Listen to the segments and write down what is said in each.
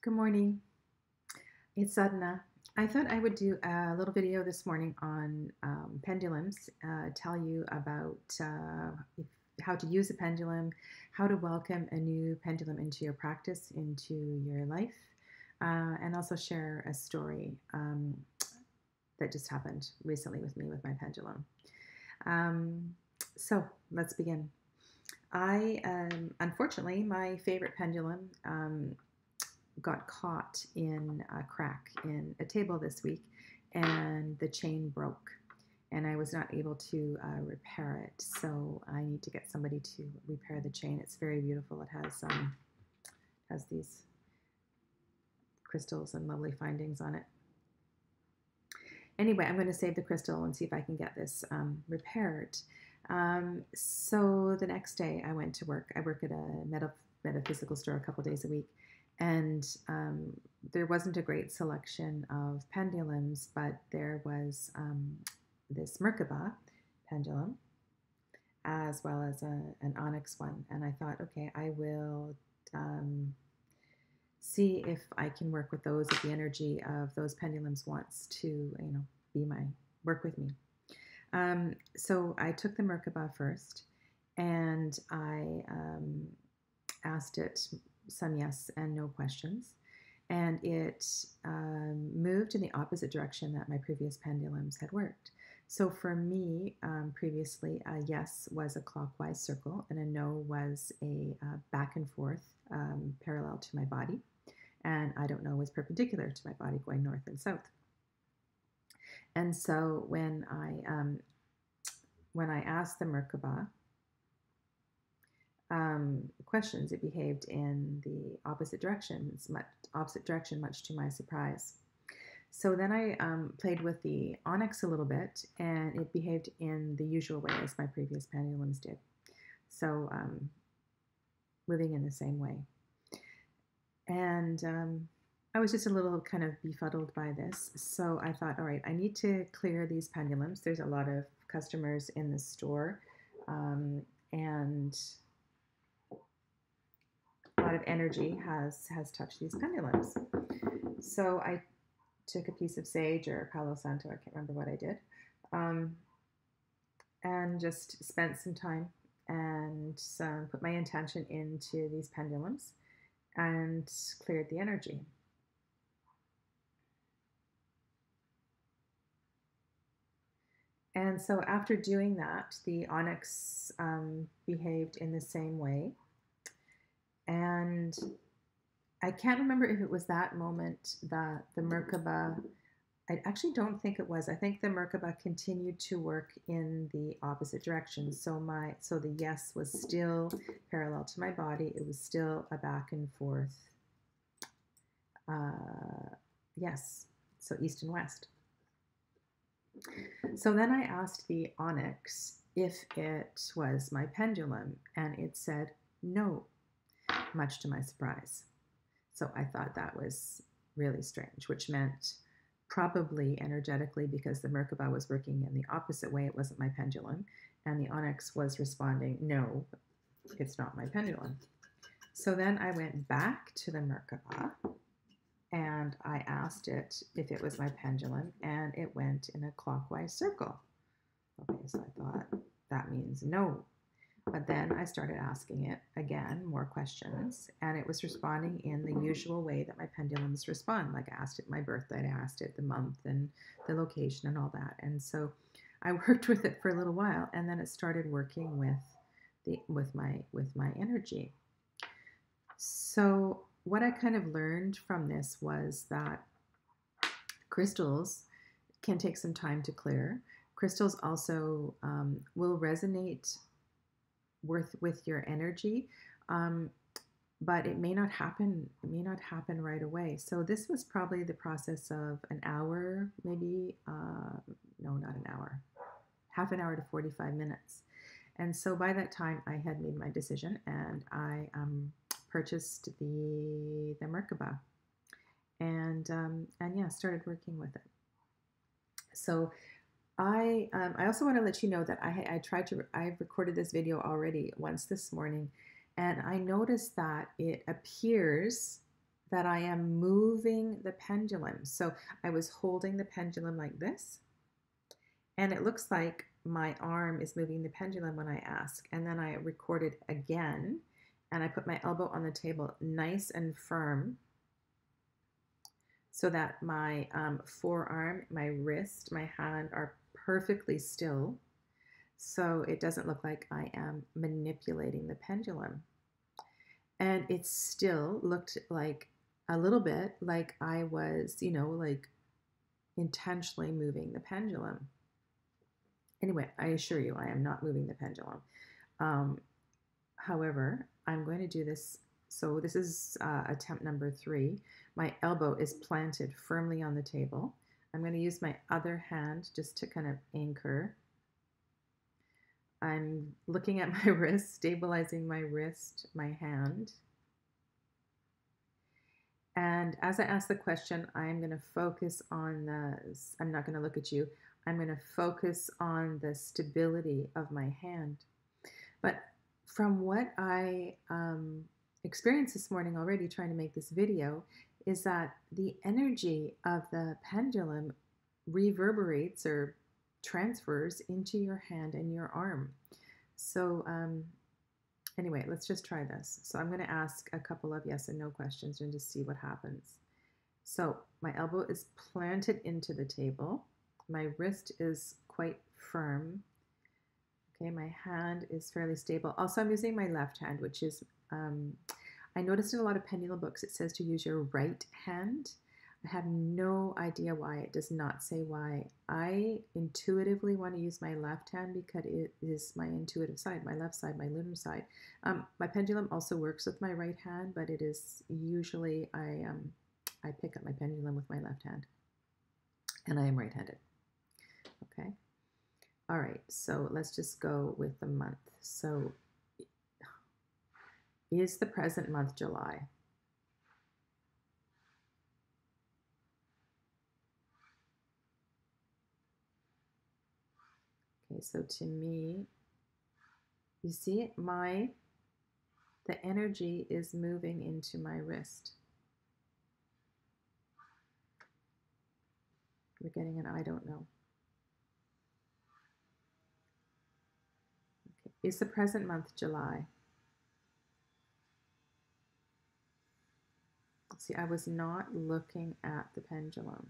Good morning. It's Sadhana. I thought I would do a little video this morning on pendulums, tell you about how to use a pendulum, how to welcome a new pendulum into your practice, into your life, and also share a story that just happened recently with me with my pendulum. So let's begin. Unfortunately, my favorite pendulum got caught in a crack in a table this week, and the chain broke, and I was not able to repair it. So I need to get somebody to repair the chain. It's very beautiful. It has these crystals and lovely findings on it. Anyway, I'm going to save the crystal and see if I can get this repaired. So the next day I went to work. I work at a metaphysical store a couple days a week. And there wasn't a great selection of pendulums, but there was this Merkaba pendulum, as well as an onyx one. And I thought, okay, I will see if I can work with those, if the energy of those pendulums wants to, work with me. So I took the Merkaba first, and I asked it some yes and no questions, and it moved in the opposite direction that my previous pendulums had worked. So for me, previously, a yes was a clockwise circle, and a no was a back and forth parallel to my body, and I don't know was perpendicular to my body going north and south. And so when I asked the Merkaba questions, it behaved in the opposite direction, much to my surprise. So then I played with the onyx a little bit, and it behaved in the usual way as my previous pendulums did. So moving in the same way. And I was just a little kind of befuddled by this. So I thought, all right, I need to clear these pendulums. There's a lot of customers in the store, and a lot of energy has touched these pendulums. So I took a piece of sage or Palo Santo, I can't remember what I did, and just spent some time and put my intention into these pendulums and cleared the energy. And so after doing that, the onyx behaved in the same way. And I can't remember if it was that moment that the Merkaba, I actually don't think it was. I think the Merkaba continued to work in the opposite direction. So the yes was still parallel to my body. It was still a back and forth yes, so east and west. So then I asked the onyx if it was my pendulum, and it said no, much to my surprise. So I thought that was really strange, which meant probably energetically, because the Merkaba was working in the opposite way, it wasn't my pendulum, and the onyx was responding, no, it's not my pendulum. So then I went back to the Merkaba, and I asked it if it was my pendulum, and it went in a clockwise circle. Okay, so I thought that means no. But then I started asking it again, more questions, and it was responding in the usual way that my pendulums respond. Like I asked it my birthday, I asked it the month and the location and all that. And so I worked with it for a little while, and then it started working with my energy. So what I kind of learned from this was that crystals can take some time to clear. Crystals also will resonate with your energy, but it may not happen. It may not happen right away. So this was probably the process of an hour, maybe. No, not an hour. Half an hour to 45 minutes. And so by that time, I had made my decision, and I purchased the Merkaba, and yeah, started working with it. So I also want to let you know that I've recorded this video already once this morning, and I noticed that it appears that I am moving the pendulum. So I was holding the pendulum like this, and it looks like my arm is moving the pendulum when I ask. And then I recorded again, and I put my elbow on the table nice and firm so that my forearm, my wrist, my hand are perfectly still. So it doesn't look like I am manipulating the pendulum. And it still looked like a little bit like I was, like intentionally moving the pendulum. Anyway, I assure you, I am not moving the pendulum. However, I'm going to do this. So this is attempt number 3. My elbow is planted firmly on the table. I'm going to use my other hand just to kind of anchor. I'm looking at my wrist, stabilizing my wrist, my hand. And as I ask the question, I'm going to focus on I'm not going to look at you. I'm going to focus on the stability of my hand. But from what I experienced this morning already trying to make this video is that the energy of the pendulum reverberates or transfers into your hand and your arm. So anyway, let's just try this. So I'm going to ask a couple of yes and no questions and just see what happens. So my elbow is planted into the table. My wrist is quite firm. Okay, my hand is fairly stable. Also, I'm using my left hand, which is, I noticed in a lot of pendulum books, it says to use your right hand. I have no idea why. It does not say why. I intuitively want to use my left hand because it is my intuitive side, my left side, my lunar side. My pendulum also works with my right hand, but it is usually, I pick up my pendulum with my left hand, and I am right-handed. Okay. All right, so let's just go with the month. So is the present month July? Okay, so to me, you see the energy is moving into my wrist. We're getting an I don't know. Okay, is the present month July? See, I was not looking at the pendulum.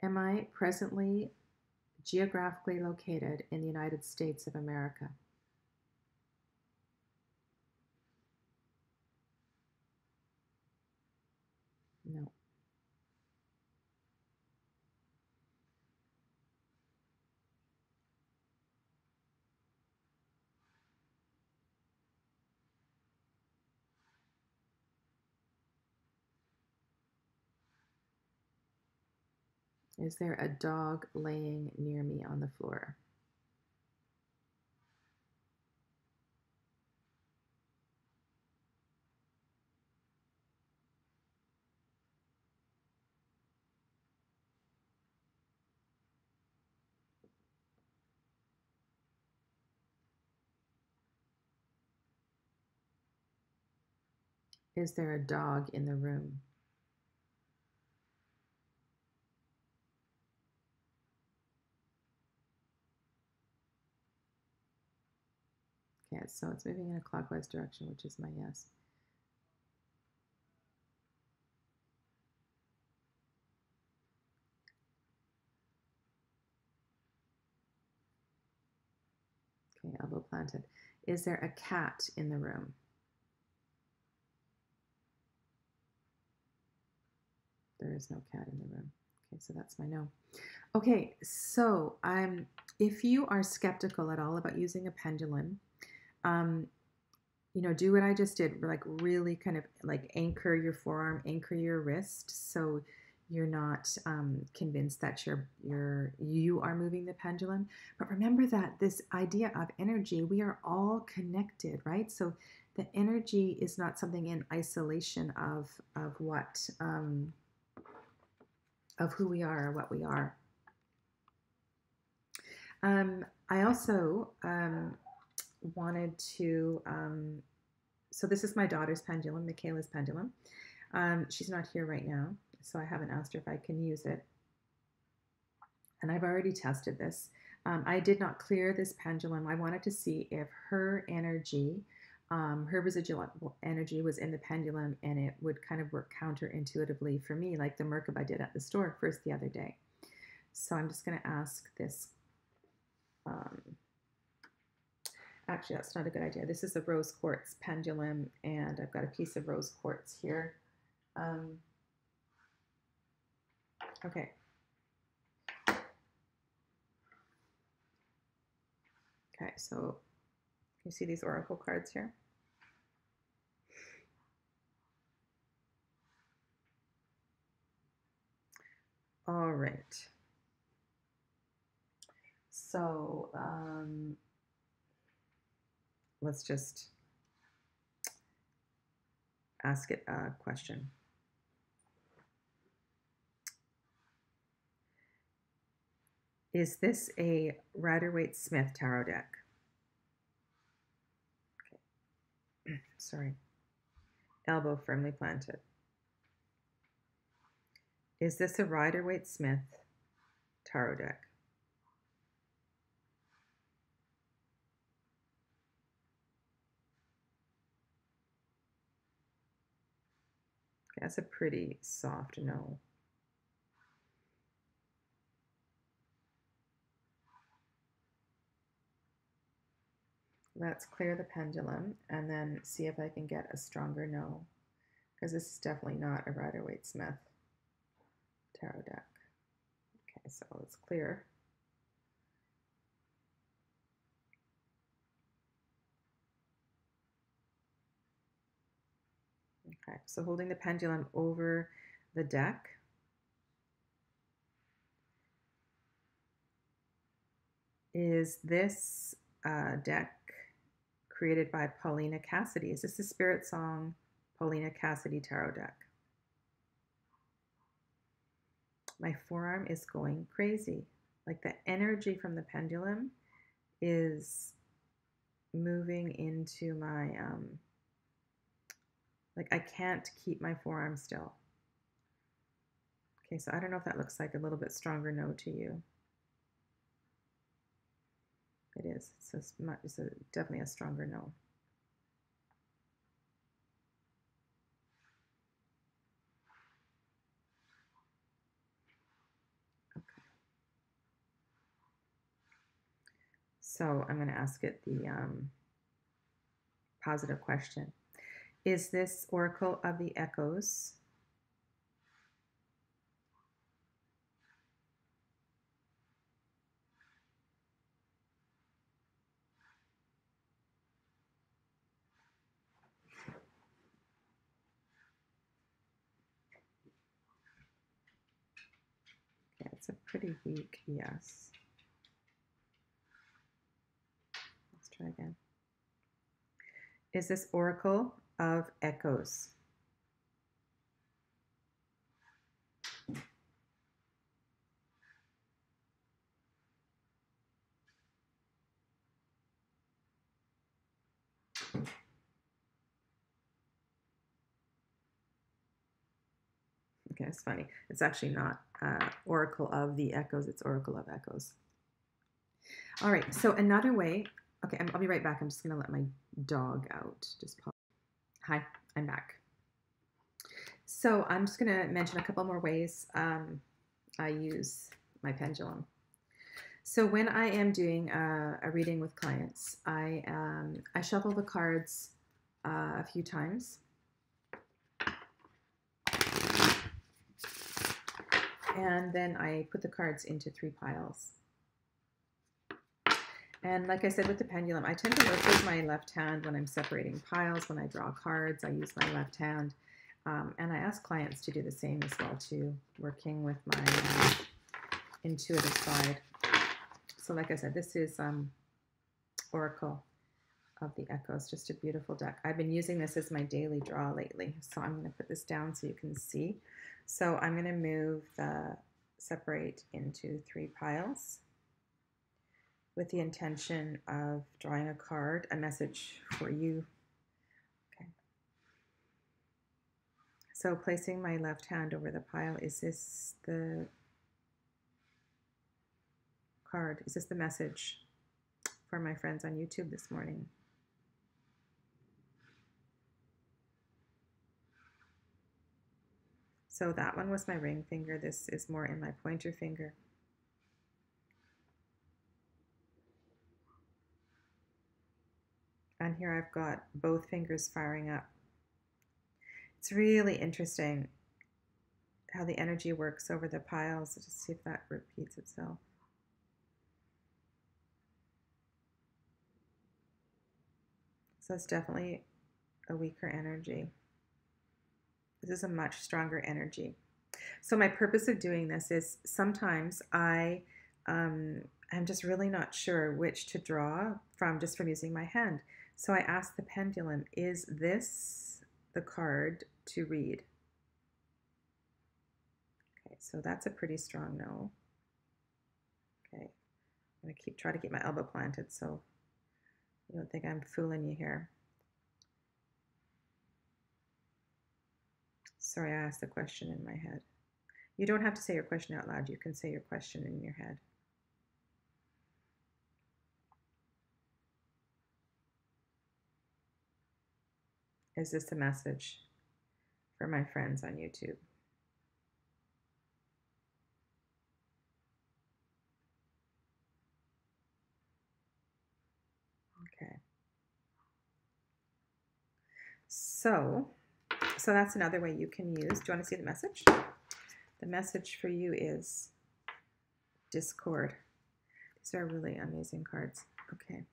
Am I presently geographically located in the United States of America? No. Is there a dog laying near me on the floor? Is there a dog in the room? Okay, so it's moving in a clockwise direction, which is my yes. Okay, elbow planted. Is there a cat in the room? There is no cat in the room. Okay, so that's my no. Okay, so if you are skeptical at all about using a pendulum, do what I just did. Like really kind of like anchor your forearm, anchor your wrist, so you're not convinced that you are moving the pendulum. But remember that this idea of energy, we are all connected, right? So the energy is not something in isolation of what of who we are or what we are. I also wanted to, so this is my daughter's pendulum, Michaela's pendulum. She's not here right now, so I haven't asked her if I can use it. And I've already tested this. I did not clear this pendulum. I wanted to see if her energy, her residual energy was in the pendulum, and it would kind of work counterintuitively for me, like the Merkaba I did at the store first the other day. So I'm just going to ask this. Actually, that's not a good idea. This is a rose quartz pendulum, and I've got a piece of rose quartz here. Okay. Okay, so you see these oracle cards here? All right. So let's just ask it a question. Is this a Rider-Waite-Smith tarot deck? Okay. Sorry. Elbow firmly planted. Is this a Rider-Waite-Smith tarot deck? Okay, that's a pretty soft no. Let's clear the pendulum and then see if I can get a stronger no, because this is definitely not a Rider-Waite-Smith tarot deck. Okay, so let's clear. Okay, so holding the pendulum over the deck. Is this deck created by Paulina Cassidy? Is this the Spirit Song Paulina Cassidy tarot deck? My forearm is going crazy. Like the energy from the pendulum is moving into my, like I can't keep my forearm still. Okay, so I don't know if that looks like a little bit stronger no to you. It is. It's definitely a stronger no. Okay. So I'm going to ask it the positive question. Is this Oracle of the Echoes? Okay, it's a pretty weak yes. Let's try again. Is this Oracle of Echoes? Okay, it's funny. It's actually not Oracle of the Echoes. It's Oracle of Echoes. All right, so another way. Okay, I'll be right back. I'm just going to let my dog out. Just pause. Hi, I'm back. So I'm just going to mention a couple more ways I use my pendulum. So when I am doing a reading with clients, I shuffle the cards a few times. And then I put the cards into 3 piles. And like I said with the pendulum, I tend to work with my left hand when I'm separating piles. When I draw cards, I use my left hand. And I ask clients to do the same as well too, working with my intuitive side. So like I said, this is Oracle of the Echoes. Just a beautiful deck. I've been using this as my daily draw lately, so I'm going to put this down so you can see. So I'm going to move the separate into 3 piles with the intention of drawing a card, a message for you. Okay. So placing my left hand over the pile, is this the card? Is this the message for my friends on YouTube this morning? So that one was my ring finger. This is more in my pointer finger. And here I've got both fingers firing up. It's really interesting how the energy works over the piles. Let's just see if that repeats itself. So it's definitely a weaker energy. This is a much stronger energy. So my purpose of doing this is sometimes I'm just really not sure which to draw from just from using my hand. So I asked the pendulum, is this the card to read? Okay, so that's a pretty strong no. Okay, I'm going to try to keep my elbow planted so you don't think I'm fooling you here. Sorry, I asked the question in my head. You don't have to say your question out loud. You can say your question in your head. Is this a message for my friends on YouTube? Okay. So that's another way you can use. Do you want to see the message? The message for you is discord. These are really amazing cards. Okay.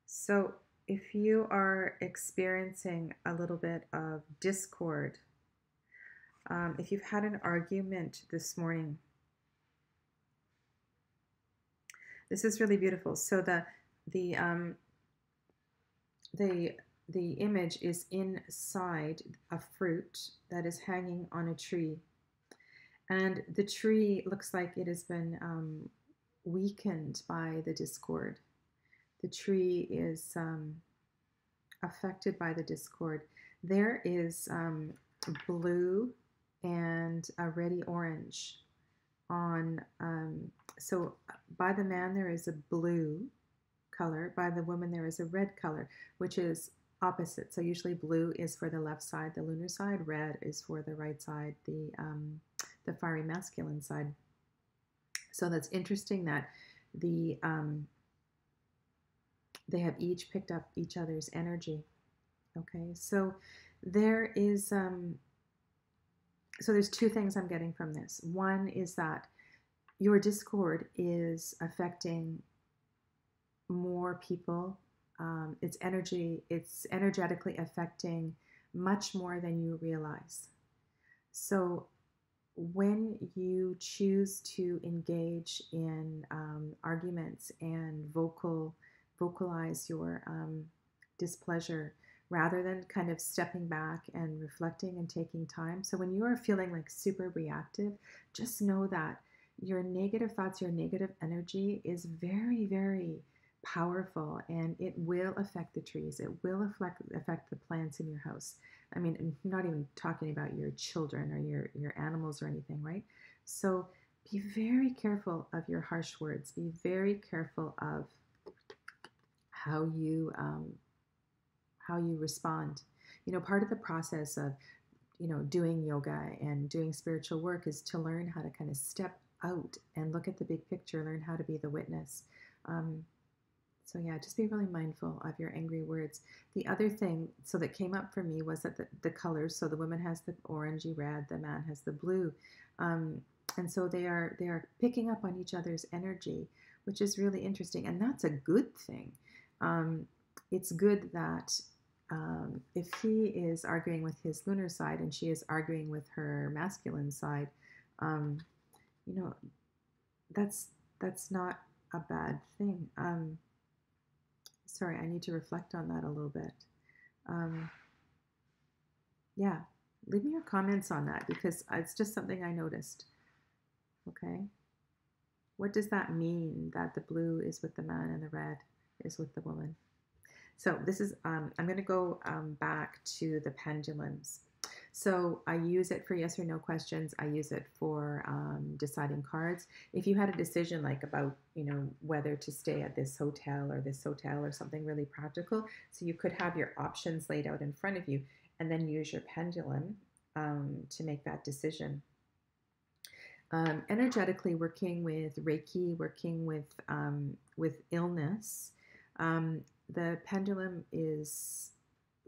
So if you are experiencing a little bit of discord, if you've had an argument this morning, this is really beautiful. So the image is inside a fruit that is hanging on a tree. And the tree looks like it has been weakened by the discord. The tree is affected by the discord. There is blue and a reddy orange on, so by the man there is a blue color, by the woman there is a red color, which is opposite. So usually blue is for the left side, the lunar side, red is for the right side, the fiery masculine side. So that's interesting that they have each picked up each other's energy. Okay, so there is so there's 2 things I'm getting from this. One is that your discord is affecting more people. It's energetically affecting much more than you realize. So when you choose to engage in arguments and vocalize your displeasure, rather than kind of stepping back and reflecting and taking time. So when you are feeling like super reactive, just know that your negative thoughts, your negative energy is very, very powerful, and it will affect the trees. It will affect the plants in your house. I mean, I'm not even talking about your children or your animals or anything, right? So be very careful of your harsh words. Be very careful of how you respond. You know, part of the process of, doing yoga and doing spiritual work is to learn how to kind of step out and look at the big picture, learn how to be the witness. So yeah, just be really mindful of your angry words. The other thing, so that came up for me was that the colors, so the woman has the orangey red, the man has the blue. And so they are picking up on each other's energy, which is really interesting. And that's a good thing. It's good that if he is arguing with his lunar side and she is arguing with her masculine side, that's not a bad thing. Sorry, I need to reflect on that a little bit. Yeah, leave me your comments on that because it's just something I noticed. Okay. What does that mean that the blue is with the man and the red is with the woman? So this is, I'm going to go back to the pendulums. So I use it for yes or no questions. I use it for deciding cards. If you had a decision like about, whether to stay at this hotel or something really practical, so you could have your options laid out in front of you and then use your pendulum to make that decision. Energetically working with Reiki, working with illness, the pendulum is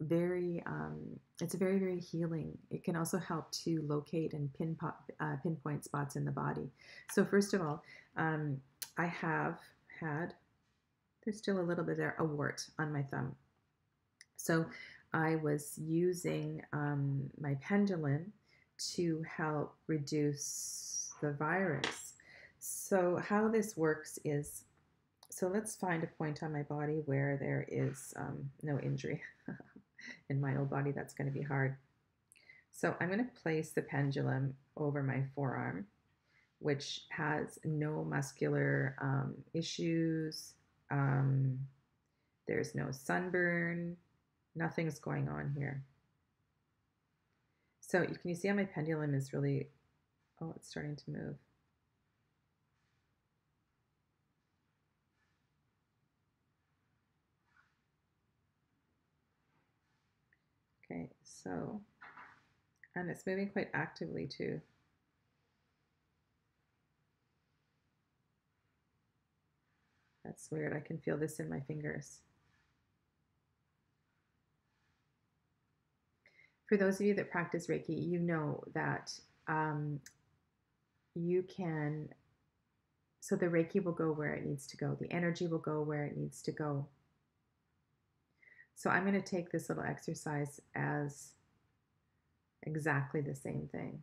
it's very, very healing. It can also help to locate and pinpoint spots in the body. So first of all, I have had, there's still a little bit there, a wart on my thumb. So I was using my pendulum to help reduce the virus. So how this works is, so let's find a point on my body where there is no injury. In my old body, that's going to be hard. So I'm going to place the pendulum over my forearm, which has no muscular issues. There's no sunburn. Nothing's going on here. So can you see how my pendulum is really, oh, it's starting to move. Okay, so, and it's moving quite actively too. That's weird. I can feel this in my fingers. For those of you that practice Reiki, you know that you can, so the Reiki will go where it needs to go. The energy will go where it needs to go. So I'm going to take this little exercise as exactly the same thing.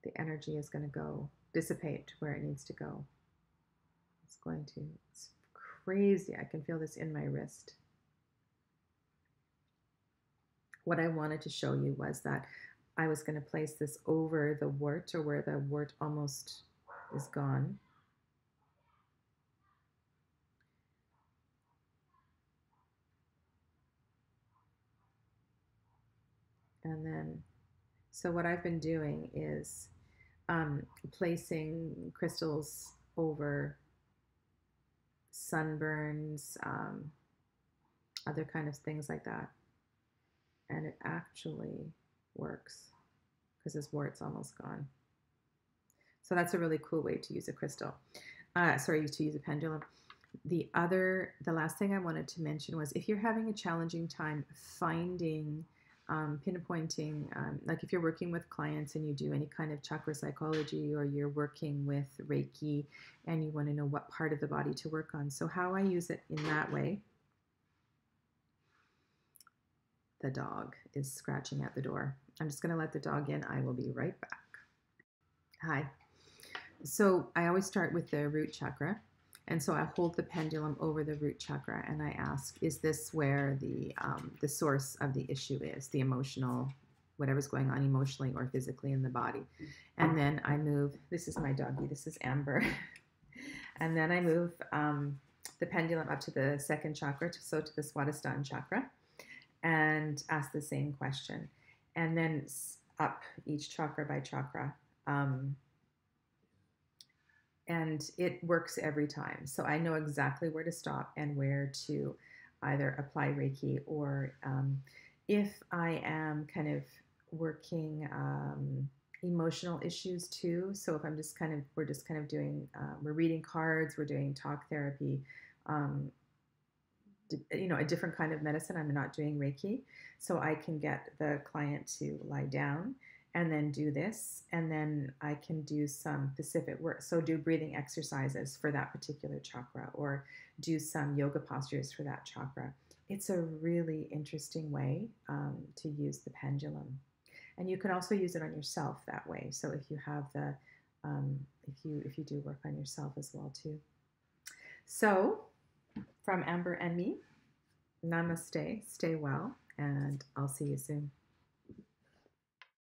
The energy is going to go, dissipate to where it needs to go. It's going to, it's crazy. I can feel this in my wrist. What I wanted to show you was that I was going to place this over the wart, or where the wart almost is gone. And then, so what I've been doing is placing crystals over sunburns, other kind of things like that. And it actually works because his wart's almost gone. So that's a really cool way to use a crystal. To use a pendulum. The last thing I wanted to mention was if you're having a challenging time finding, pinpointing, like if you're working with clients and you do any kind of chakra psychology, or you're working with Reiki and you want to know what part of the body to work on. So how I use it in that way, the dog is scratching at the door. I'm just going to let the dog in. I will be right back. Hi. So I always start with the root chakra. And so I hold the pendulum over the root chakra and I ask, is this where the source of the issue is, the emotional, whatever's going on emotionally or physically in the body? And then I move, this is my doggie, this is Amber. And then I move the pendulum up to the second chakra, so to the Swadhisthana chakra, and ask the same question. And then up each chakra by chakra. And it works every time. So I know exactly where to stop and where to either apply Reiki, or if I am kind of working emotional issues too. So if I'm just kind of, we're just kind of doing, we're reading cards, we're doing talk therapy, a different kind of medicine. I'm not doing Reiki. So I can get the client to lie down and then do this, and then I can do some specific work. So do breathing exercises for that particular chakra, or do some yoga postures for that chakra. It's a really interesting way to use the pendulum. And you can also use it on yourself that way. So if you have the, if you do work on yourself as well too. So from Amber and me, namaste, stay well, and I'll see you soon.